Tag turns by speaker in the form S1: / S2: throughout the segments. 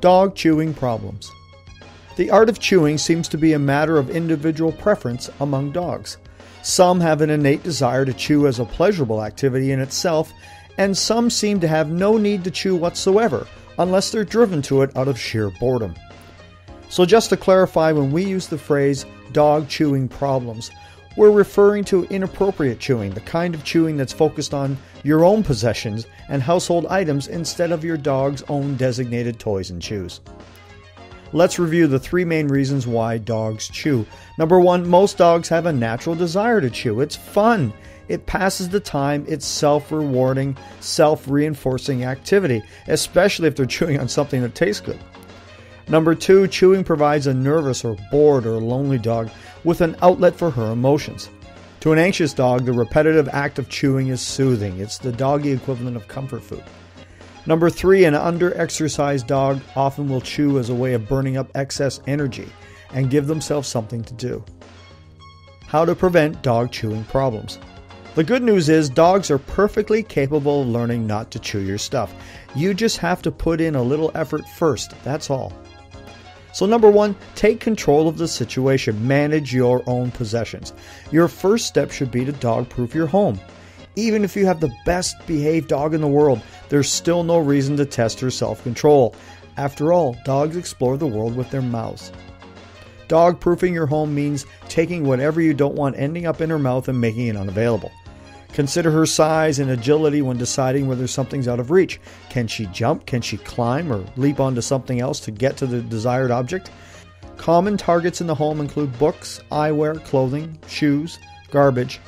S1: Dog chewing problems. The art of chewing seems to be a matter of individual preference among dogs. Some have an innate desire to chew as a pleasurable activity in itself, and some seem to have no need to chew whatsoever unless they're driven to it out of sheer boredom. So just to clarify, when we use the phrase dog chewing problems, we're referring to inappropriate chewing, the kind of chewing that's focused on your own possessions and household items instead of your dog's own designated toys and chews. Let's review the 3 main reasons why dogs chew. Number 1, most dogs have a natural desire to chew. It's fun. It passes the time. It's self-rewarding, self-reinforcing activity, especially if they're chewing on something that tastes good. Number 2, chewing provides a nervous or bored or lonely dog with an outlet for her emotions. To an anxious dog, the repetitive act of chewing is soothing. It's the doggy equivalent of comfort food. Number 3, an under-exercised dog often will chew as a way of burning up excess energy and give themselves something to do. How to prevent dog chewing problems. The good news is dogs are perfectly capable of learning not to chew your stuff. You just have to put in a little effort first, that's all. So number 1, take control of the situation. Manage your own possessions. Your first step should be to dog-proof your home. Even if you have the best behaved dog in the world, there's still no reason to test her self-control. After all, dogs explore the world with their mouths. Dog-proofing your home means taking whatever you don't want ending up in her mouth and making it unavailable. Consider her size and agility when deciding whether something's out of reach. Can she jump? Can she climb or leap onto something else to get to the desired object? Common targets in the home include books, eyewear, clothing, shoes, garbage,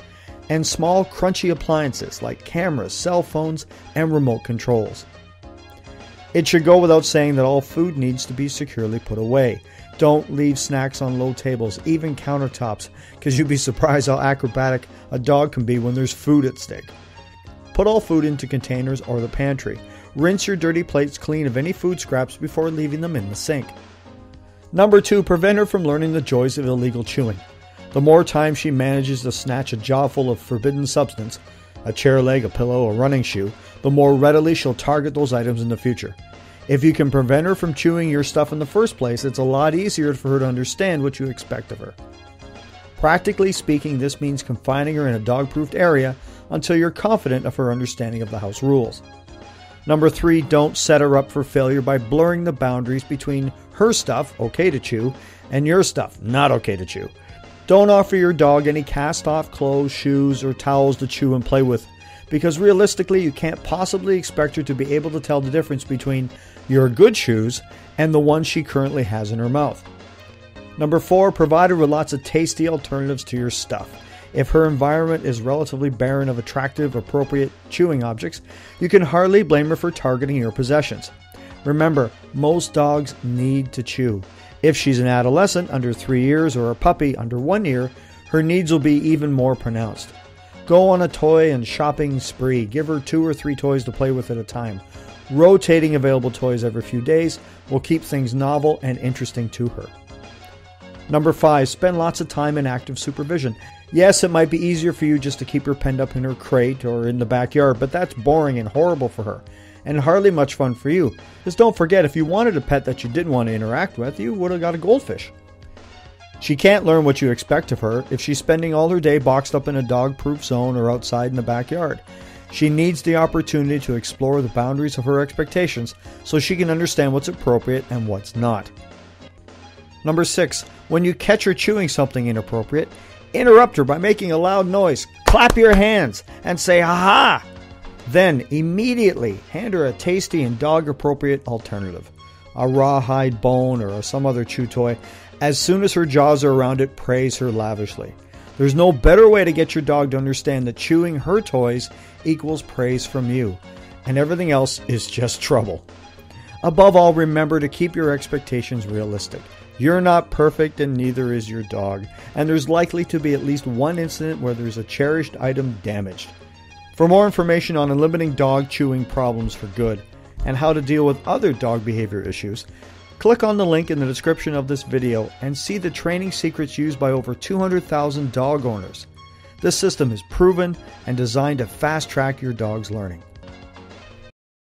S1: and small crunchy appliances like cameras, cell phones, and remote controls. It should go without saying that all food needs to be securely put away. Don't leave snacks on low tables, even countertops, because you'd be surprised how acrobatic a dog can be when there's food at stake. Put all food into containers or the pantry. Rinse your dirty plates clean of any food scraps before leaving them in the sink. Number 2, prevent her from learning the joys of illegal chewing. The more time she manages to snatch a jaw full of forbidden substance, a chair leg, a pillow, a running shoe, the more readily she'll target those items in the future. If you can prevent her from chewing your stuff in the first place, it's a lot easier for her to understand what you expect of her. Practically speaking, this means confining her in a dog-proofed area until you're confident of her understanding of the house rules. Number 3, don't set her up for failure by blurring the boundaries between her stuff, okay to chew, and your stuff, not okay to chew. Don't offer your dog any cast-off clothes, shoes, or towels to chew and play with, because realistically you can't possibly expect her to be able to tell the difference between your good shoes and the ones she currently has in her mouth. Number 4, provide her with lots of tasty alternatives to your stuff. If her environment is relatively barren of attractive, appropriate chewing objects, you can hardly blame her for targeting your possessions. Remember, most dogs need to chew. If she's an adolescent under 3 years or a puppy under 1 year, her needs will be even more pronounced. Go on a toy and shopping spree. Give her 2 or 3 toys to play with at a time. Rotating available toys every few days will keep things novel and interesting to her. Number 5, spend lots of time in active supervision. Yes, it might be easier for you just to keep her penned up in her crate or in the backyard, but that's boring and horrible for her, and hardly much fun for you. Just don't forget, if you wanted a pet that you didn't want to interact with, you would have got a goldfish. She can't learn what you expect of her if she's spending all her day boxed up in a dog-proof zone or outside in the backyard. She needs the opportunity to explore the boundaries of her expectations so she can understand what's appropriate and what's not. Number 6, when you catch her chewing something inappropriate, interrupt her by making a loud noise, clap your hands, and say "ha-ha!" Then, immediately, hand her a tasty and dog-appropriate alternative. A rawhide bone or some other chew toy. As soon as her jaws are around it, praise her lavishly. There's no better way to get your dog to understand that chewing her toys equals praise from you, and everything else is just trouble. Above all, remember to keep your expectations realistic. You're not perfect and neither is your dog, and there's likely to be at least one incident where there's a cherished item damaged. For more information on eliminating dog chewing problems for good and how to deal with other dog behavior issues, click on the link in the description of this video and see the training secrets used by over 200,000 dog owners. This system is proven and designed to fast-track your dog's learning.